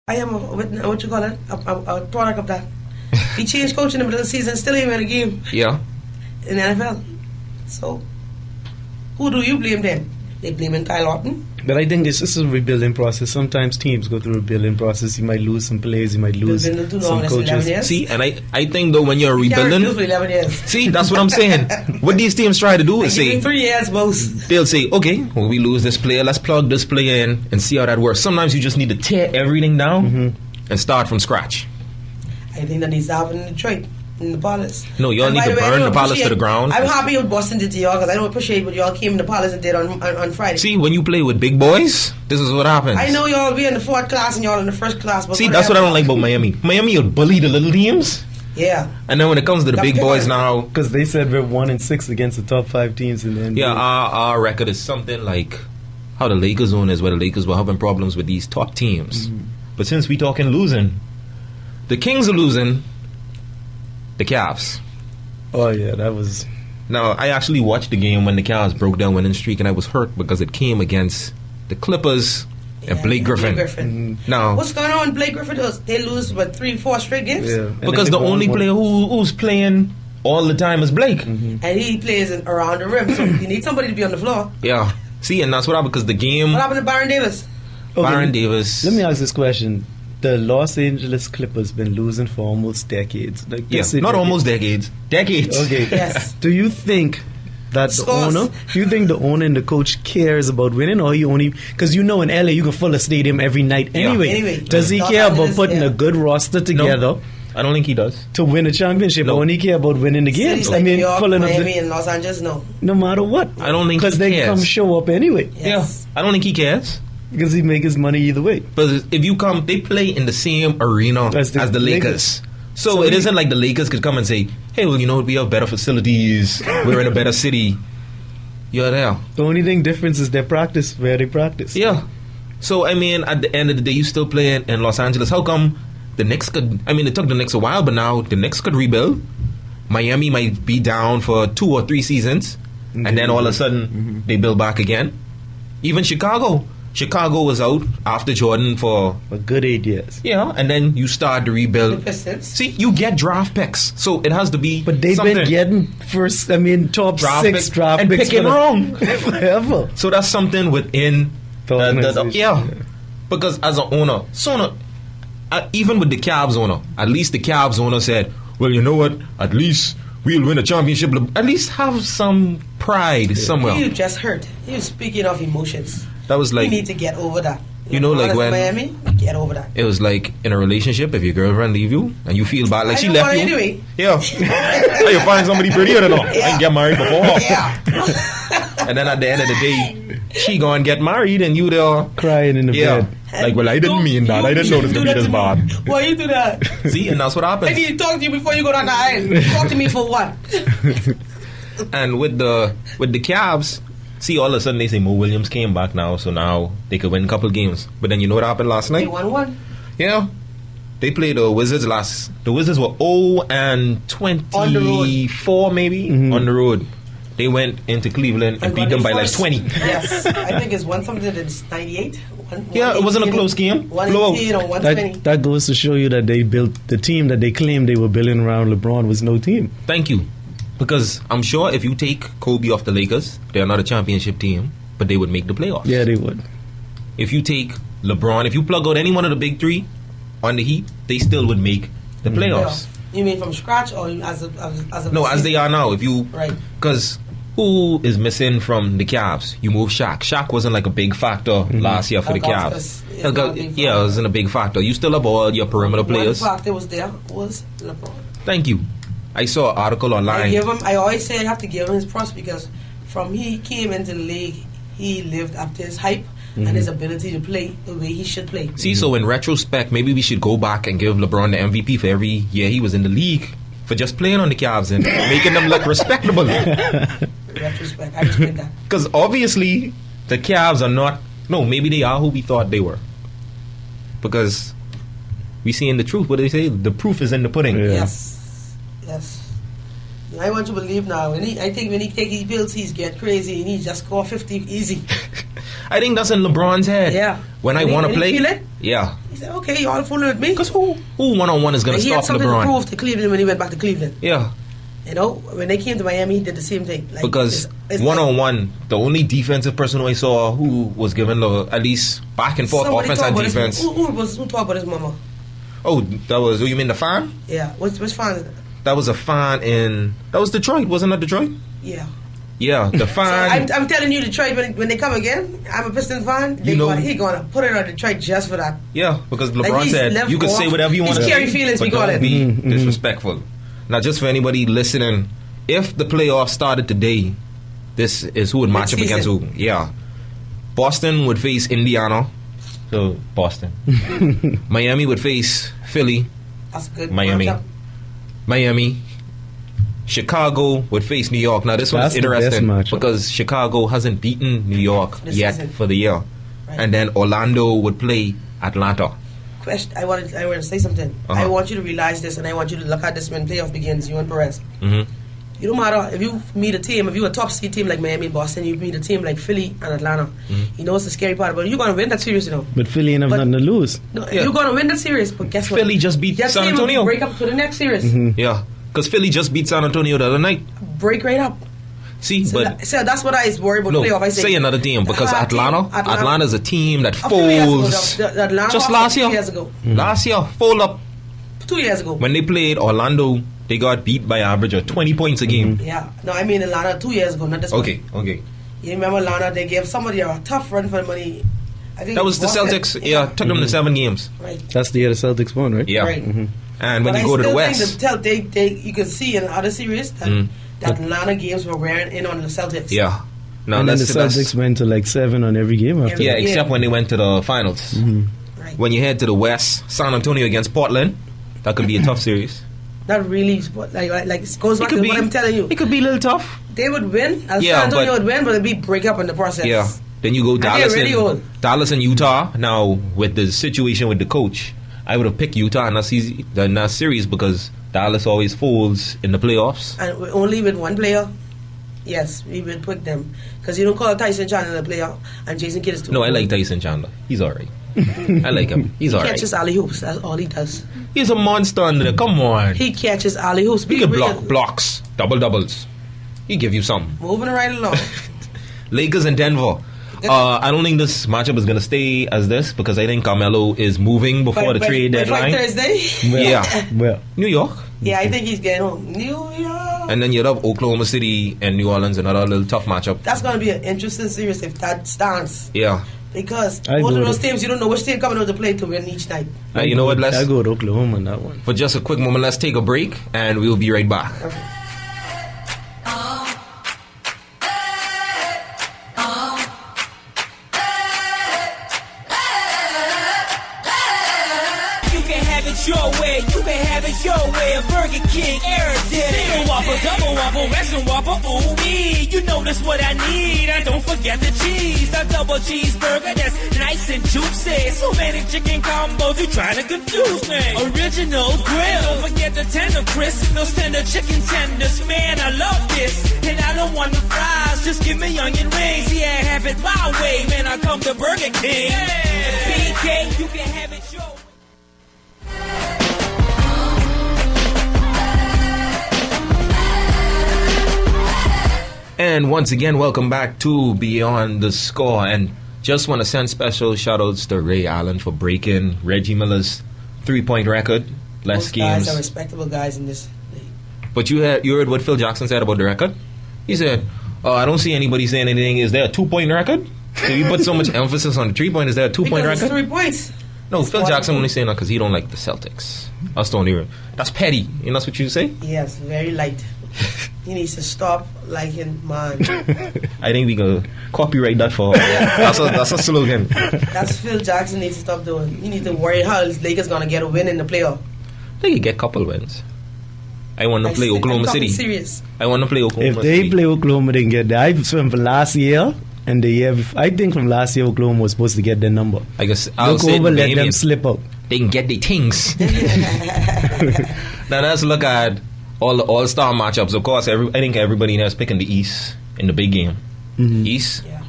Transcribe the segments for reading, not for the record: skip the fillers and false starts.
I am what you call it, a product of that. He changed coach in the middle of the season, still ain't win a game. Yeah. In the NFL. So, who do you blame then? They blaming Kyle Orton? But I think this is a rebuilding process. Sometimes teams go through a rebuilding process. You might lose some players. You might lose some coaches. See, and I think though when you're rebuilding, for 11 years. See, that's what I'm saying. What these teams try to do is say 3 years most. They'll say, okay, well, we lose this player, let's plug this player in and see how that works. Sometimes you just need to tear everything down and start from scratch. I think that needs to happen in Detroit. In the Palace. No, y'all need to burn the Palace to the ground. I'm happy with Boston did to y'all because I don't appreciate what y'all came in the Palace and did on Friday. See, when you play with big boys, this is what happens. I know y'all be in the 4th class and y'all in the 1st class. But see, that's what I don't like about Miami. Miami will bully the little teams. Yeah. And then when it comes to the big boys now, because they said we're 1-6 against the top 5 teams in the NBA. Yeah, our record is something like how the Lakers zone is, where the Lakers were having problems with these top teams. But since we talking losing, the Kings are losing, the Cavs. Oh yeah, that was. Now I actually watched the game when the Cavs broke their winning streak, and I was hurt because it came against the Clippers and Blake Griffin. Now what's going on? Blake Griffin does they lose what 3-4 straight games? Yeah, because the only player who's playing all the time is Blake, and he plays around the rim, so you need somebody to be on the floor. Yeah, see, and that's what happened because the game. What happened to Baron Davis? Baron Davis. Let me ask this question. The Los Angeles Clippers been losing for almost decades. Like, yes, not almost decades. Decades. Okay. Yes. Do you think that the owner and the coach cares about winning, or he only because in LA you can fill a stadium every night anyway? Does he care about putting a good roster together? No, I don't think he does. To win a championship, or only care about winning the games. Like New York, Miami, and Los Angeles, no matter what. I don't think he cares. Because they come show up anyway. Yes. Yeah, I don't think he cares. Because he make his money either way. But if you come, they play in the same arena as the Lakers. So it isn't like the Lakers could come and say, hey, well, we have better facilities. We're in a better city. You're there. The only thing difference is their practice, where they practice. Yeah. So, at the end of the day, you still play in Los Angeles. How come the Knicks could... it took the Knicks a while, but now the Knicks could rebuild. Miami might be down for 2 or 3 seasons. And then all of a sudden, they build back again. Even Chicago was out after Jordan for a good 8 years. Yeah, and then you start to rebuild. See, you get draft picks, so it has to be. But they've been getting top draft 6 draft and picks picking wrong forever. So that's something within the because as an owner, even with the Cavs owner, at least the Cavs owner said, "Well, you know what? At least we'll win a championship. At least have some pride somewhere." You just hurt. You're speaking of emotions. That was like, you need to get over that. Like when Miami, get over that. It was like in a relationship, if your girlfriend leave you and you feel bad, like she left you. Anyway. Yeah. You find somebody prettier than her. I can get married before her. Yeah. And then at the end of the day, she go and get married and you there crying in the bed. Like, well, I didn't mean that. I didn't know this could be this bad. Why you do that? See, and that's what happens. I need to talk to you before you go down the aisle. Talk to me for what? And with the Cavs, see, all of a sudden they say Mo Williams came back now, so now they could win a couple games. But then you know what happened last night? They won 1. Yeah. They played the Wizards last. The Wizards were 0-24 maybe on the road. They went into Cleveland and beat them by like 20. Yes. I think it's 98. Yeah, it wasn't a close game. 118 or 120. That goes to show you that they built the team that they claimed they were building around LeBron was no team. Thank you. Because I'm sure if you take Kobe off the Lakers, they're not a championship team, but they would make the playoffs. Yeah, they would. If you take LeBron, if you plug out any one of the big 3 on the Heat, they still would make the playoffs. You mean from scratch or as a No, as they are now. If you because who is missing from the Cavs? You move Shaq. Shaq wasn't like a big factor last year for the Cavs. It wasn't a big factor. You still have all your perimeter players. One factor was LeBron. Thank you. I saw an article online. I always say I have to give him his props because from he came into the league, he lived up to his hype and his ability to play the way he should play. See, so in retrospect, maybe we should go back and give LeBron the MVP for every year he was in the league for just playing on the Cavs and making them look respectable. Retrospect, I respect that. Because obviously, the Cavs are not. No, maybe they are who we thought they were. Because we seeing the truth. What do they say? The proof is in the pudding. Yeah. Yes. I want to believe now. I think when he builds, he's get crazy and he just score 50 easy. I think that's in LeBron's head. Yeah. When I want to play, feel it? Yeah. He said, "Okay, y'all fooling with me." Because who one-on-one is going to stop He had something LeBron? to prove to Cleveland when he went back to Cleveland. Yeah. You know, when they came to Miami, he did the same thing. Like, Because it's one-on-one, the only defensive person who I saw who was given the at least back and forth offense and defense. Who talked about his mama? Oh, that was. You mean the fan? Yeah. Which fan is that? That was a fan in. That was Detroit, wasn't that Detroit? Yeah. Yeah, the fan. So I'm telling you, Detroit, when they come again, I'm a Pistons fan. He's going to put it on Detroit just for that. Yeah, because LeBron said you can say whatever you want to say. He's carry feelings, we call don't it. be disrespectful. Now, just for anybody listening, if the playoffs started today, this is who would match up against who. Yeah. Boston would face Indiana. So, Boston. Miami would face Philly. That's good. Miami. Chicago would face New York. Now, this one's interesting because Chicago hasn't beaten New York yet for the year. Right. And then Orlando would play Atlanta. I want to say something. I want you to realize this, and I want you to look at this when playoff begins, you and Perez. Mm-hmm. You don't matter if you meet a team, if you're a top seed team like Miami and Boston, you meet a team like Philly and Atlanta. Mm-hmm. You know, it's the scary part, but you're going to win that series, you know. But Philly ain't have nothing to lose. No, you're going to win that series, but guess what? Philly just beat San Antonio. Break up to the next series. Mm-hmm. Yeah, because Philly just beat San Antonio the other night. Break right up. See, so that's what I is worried about playoff. I say another team because Atlanta's a team that folds. Just last year. 2 years ago. Mm-hmm. Last year, fold up. 2 years ago. When they played Orlando, they got beat by an average of 20 points a game. Mm-hmm. Yeah. No, I mean Atlanta 2 years ago, not this one. Okay. You remember Atlanta, they gave somebody a tough run for the money. I think that was the Celtics. Yeah, took them to 7 games. Right. That's the year the Celtics won, right? Yeah. Right. Mm-hmm. And when you go to the West. You can see in other series that Atlanta games were wearing in on the Celtics. Yeah. No, and then the Celtics went to like 7 on every game after. Yeah, except when they went to the finals. Mm-hmm. Right. When you head to the West, San Antonio against Portland, that could be a tough series. Not really, but like it goes back to what I'm telling you. It could be a little tough. They would win. San Antonio would win, but it'd be break up in the process. Yeah. Then you go Dallas and Utah. Now with the situation with the coach, I would have picked Utah in that series because Dallas always folds in the playoffs. And only with one player. Yes, we would pick them because you don't call Tyson Chandler a player, and Jason Kidd is too. No, I like Tyson Chandler. He's alright. I like him. He's alright. He catches alley hoops. That's all he does. He's a monster under there. Come on. He catches alley hoops. He can block blocks, doubles. He give you something. Moving right along. Lakers and Denver. I don't think this matchup is going to stay as this because I think Carmelo is moving before the trade deadline. Thursday? New York. Yeah, I think he's getting home. New York. And then you'd have Oklahoma City and New Orleans, another little tough matchup. That's going to be an interesting series if that stands. Yeah. Because both of those teams, you don't know which team coming out to play to win each night. You know what? I go to Oklahoma on that one. For just a quick moment, let's take a break and we'll be right back. Okay. Your way, you can have it your way. A Burger King, Single Whopper, double Whopper, Western Whopper, ooh me. You know that's what I need, and don't forget the cheese. A double cheeseburger that's nice and juicy. So many chicken combos, you trying to confuse me. Original grill, don't forget the tender crisp. Those tender chicken tenders, man, I love this. And I don't want the fries, just give me onion rings. Yeah, have it my way, man, I come to Burger King. Yeah. BK, you can have it your way. And once again, welcome back to Beyond the Score. And just want to send special shout-outs to Ray Allen for breaking Reggie Miller's 3-point record. Less games. Guys are respectable guys in this league. But you heard what Phil Jackson said about the record? He said, I don't see anybody saying anything. Is there a 2-point record? So you put so much emphasis on the 3-point. Is there a 2-point record? It's 3 points. No, Phil Jackson only saying that because he don't like the Celtics. That's the only. That's petty. You know that's what you say? Yes, very light. He needs to stop liking man. I think we can copyright that for that's a slogan. That's Phil Jackson needs to stop doing. He needs to worry how his Lakers gonna get a win in the playoff. They can get a couple wins. I want to play Oklahoma City. Serious. I want to play Oklahoma City. If they play Oklahoma, they can get there. I swim for last year. And the year I think from last year Oklahoma was supposed to get their number. I guess I'll say let them slip out. They can get their things. Now let's look at all the all-star matchups. Of course, I think everybody has picking the East in the big game. Mm-hmm. East. Yeah.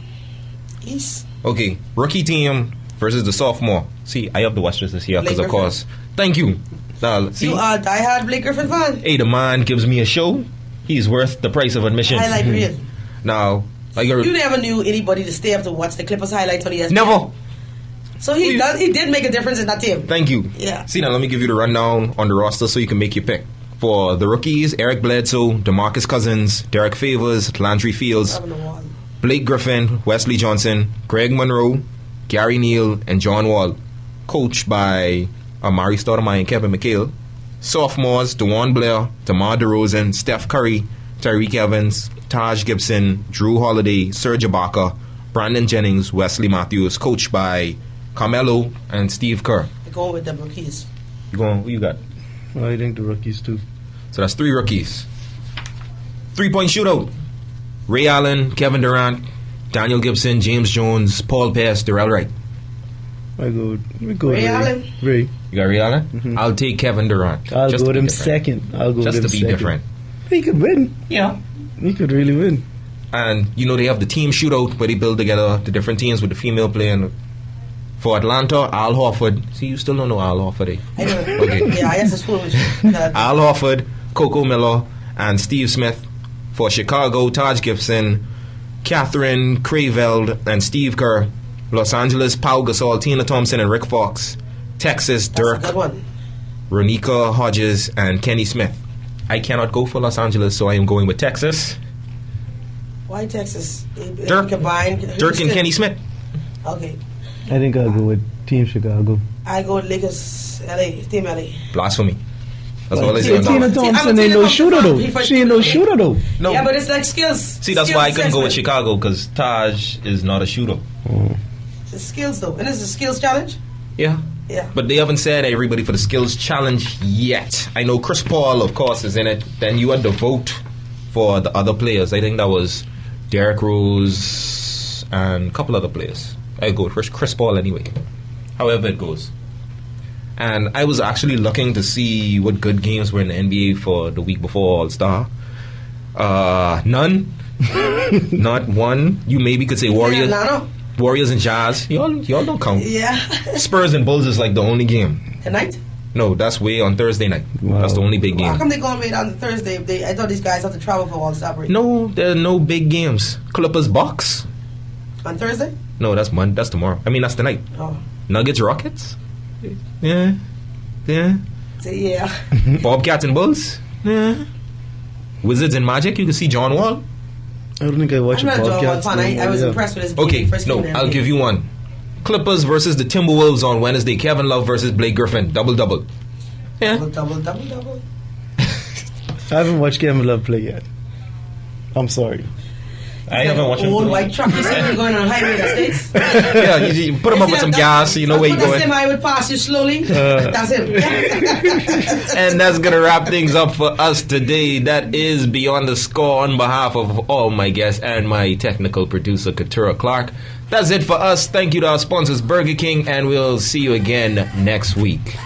East. Okay, rookie team versus the sophomore. See, I have to watch this year because, of course. Thank you. See, you are a diehard Blake Griffin fan. Hey, the man gives me a show. He's worth the price of admission. Highlight reel. Now, you never knew anybody to stay up to watch the Clippers highlights on ESPN. Never. So he did make a difference in that team. Thank you. Yeah. See, now let me give you the rundown on the roster so you can make your pick. For the rookies, Eric Bledsoe, DeMarcus Cousins, Derek Favors, Landry Fields, Blake Griffin, Wesley Johnson, Greg Monroe, Gary Neal, and John Wall. Coached by Amari Stoudemire and Kevin McHale. Sophomores, DeJuan Blair, DeMar DeRozan, Steph Curry, Tyreek Evans, Taj Gibson, Drew Holiday, Serge Ibaka, Brandon Jennings, Wesley Matthews. Coached by Carmelo and Steve Kerr. You're going with the rookies. Who you got? I think the rookies too. So that's 3 rookies. 3-point shootout. Ray Allen, Kevin Durant, Daniel Gibson, James Jones, Paul Pierce, Darrell Wright. We go Ray Allen. Ray. You got Ray Allen? Mm-hmm. I'll take Kevin Durant. I'll go with him second. Just to be different. He could win. Yeah. He could really win. And they have the team shootout where they build together the different teams with the female playing. For Atlanta, Al Horford. See, you still don't know Al Horford, eh? I know. Okay. Yeah, I guess it's foolish. Al Horford, Coco Miller, and Steve Smith. For Chicago, Taj Gibson, Catherine Crayveld, and Steve Kerr. Los Angeles, Pau Gasol, Tina Thompson, and Rick Fox. Texas, Dirk, Ronika Hodges, and Kenny Smith. I cannot go for Los Angeles, so I am going with Texas. Why Texas? Dirk and Kenny Smith. Okay. I think I'll go with Team Chicago. I go with Lakers, LA, Team LA. Blasphemy. That's all I say. Tina Thompson ain't no shooter though. She ain't no shooter though. No. Yeah, but it's like skills. See, that's why I couldn't go with Chicago, because Taj is not a shooter. It's skills though. And it's a skills challenge? Yeah. Yeah. But they haven't said everybody for the skills challenge yet. I know Chris Paul, of course, is in it. Then you had to vote for the other players. I think that was Derrick Rose and a couple other players. I go with Chris Paul anyway. However it goes. And I was actually looking to see what good games were in the NBA for the week before All-Star. None. Not one. You maybe could say Warriors and Jazz. Y'all don't count. Yeah. Spurs and Bulls is like the only game. Tonight? No, that's way on Thursday night. Wow. That's the only big game. How come they going wait on Thursday? I thought these guys have to travel for All-Star break. No, there are no big games. Clippers Bucks. On Thursday? No, that's Monday. That's tomorrow. I mean, that's tonight. Oh. Nuggets Rockets. Yeah. Bobcats and Bulls. Yeah. Wizards and Magic. You can see John Wall. I don't think I watched Bobcats. I was impressed with his game. Okay, I'll give you one. Clippers versus the Timberwolves on Wednesday. Kevin Love versus Blake Griffin. Double. Yeah. Double. I haven't watched Kevin Love play yet. I'm sorry. I haven't watched him. Old white truck. You see him going on the highway in the States? Yeah, you put him up with some gas, so you know where you're going. I would pass you slowly. That's him. And that's going to wrap things up for us today. That is Beyond the Score on behalf of all my guests and my technical producer, Katura Clark. That's it for us. Thank you to our sponsors, Burger King, and we'll see you again next week.